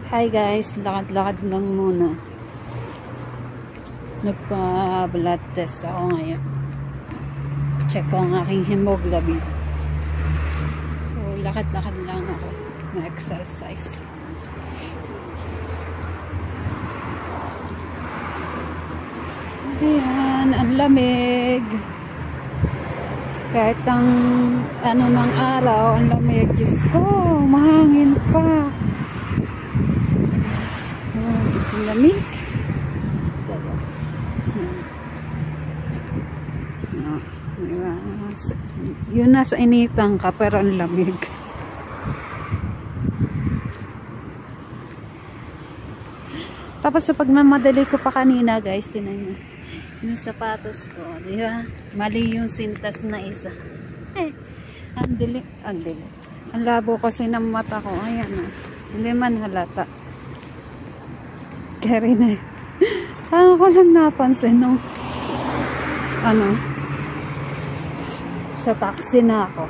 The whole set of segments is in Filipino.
Hi guys, lakad-lakad lang muna. Nagpa-blood test ako ngayon. Check ko ang aking hemoglobin. So, lakad-lakad lang ako. Ma-exercise. Ayan, ang lamig. Kahit ang ano ng araw, ang lamig. Diyos ko, mahangin pa. Ang lamig. So, yun nasa initan ka, pero ang lamig. Tapos sa pagmamadali ko pa kanina, guys, tinan nyo. Yung sapatos ko, di ba? Mali yung sintas na isa. Ang dilim. Ang labo kasi ng mata ko. Ayan na. Hindi man halata. Kaya na. Saan ko lang napansin nung sa taxi na ako.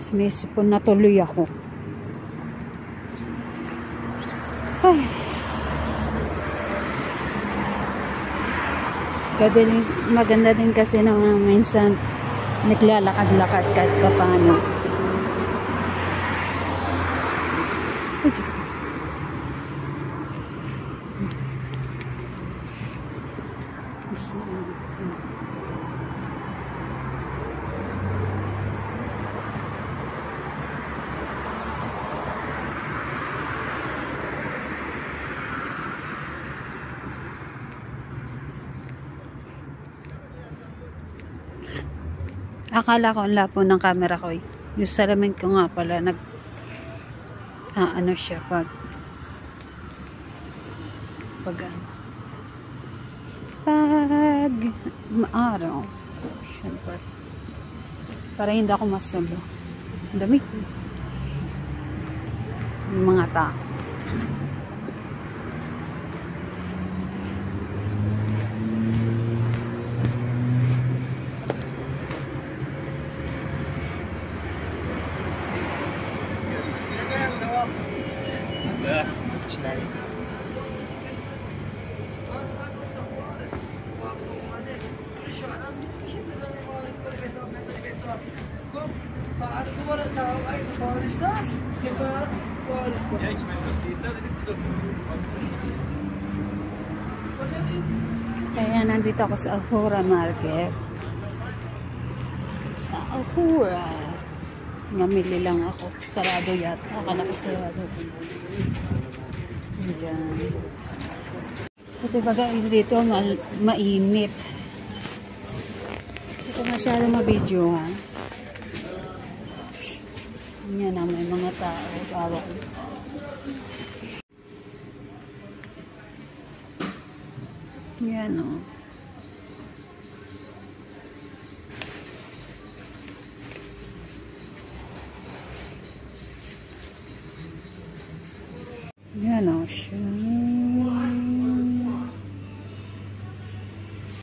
Sinisipon na tuloy ako. Ay. Maganda din kasi na minsan naglalakad-lakad kahit pa paano. Akala ko ang lapo ng camera ko eh. Yung salamin ko nga pala ano siya pag maaraw. Siyempre. Para hindi ako masulo. Dami. Yung mga tao. Kaya nandito ako sa Ahura Market. Sa Ahura. Namili lang ako. Sarado yata. Akala ko sarado. Diyan. Kasi baga dito mainit. Hindi ko masyado mabidyo ha. Yan na may mga tao. Bawak. Yan o. Yan o siya.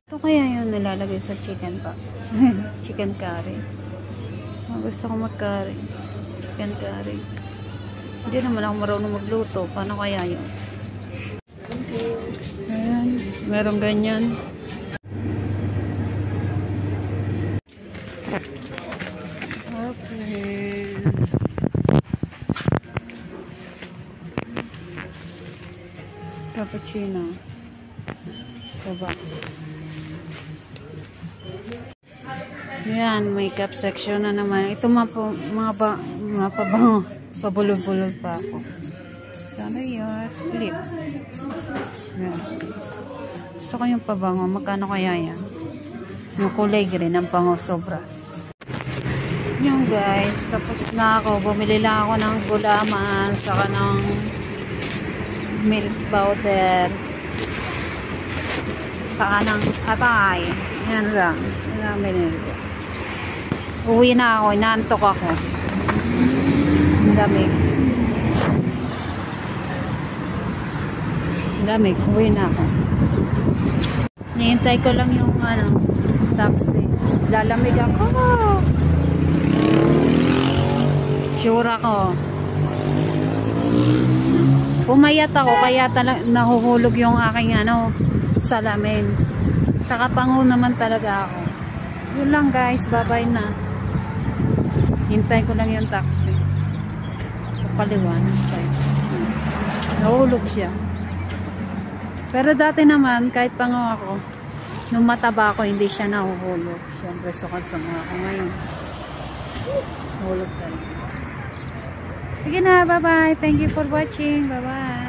Ito kaya yung nilalagay sa chicken pa. Chicken curry. Gusto ko mag-curry. Chicken curry. Hindi naman ako marunong magluto. Paano kaya yun? Ayan. Merong ganyan. Okay. Cappuccino. Diba? Yan, makeup section na naman. Ito mga pabango. Pabulol-bulol pa ako. Sana yun. Clip. Yan. Gusto ko yung pabango. Magkano kaya yan? Yung kulay green. Ang pango sobra. Yung guys. Tapos na ako. Bumili lang ako ng gulaman. Saka ng milk powder. Saka ng atay. Yan lang. Yan binili. Uwi na ako. Inaantok ako. Lamig. Lamig. Uwi na ako. Nihintay ko lang yung taxi. Lalamig ako. Tsura ko. Pumayat ako, kaya nahuhulog yung aking salamin. Sa kapango naman talaga ako. Yun lang guys, bye-bye na. Hintay ko lang yung taxi. Kapaliwanag tayo. Nahulog siya. Pero dati naman, kahit pango ako, nung mataba ako, hindi siya nahuhulog. Siyempre, sukat sa mga ako ngayon. Nahulog tayo. Sige na, bye-bye. Thank you for watching. Bye-bye.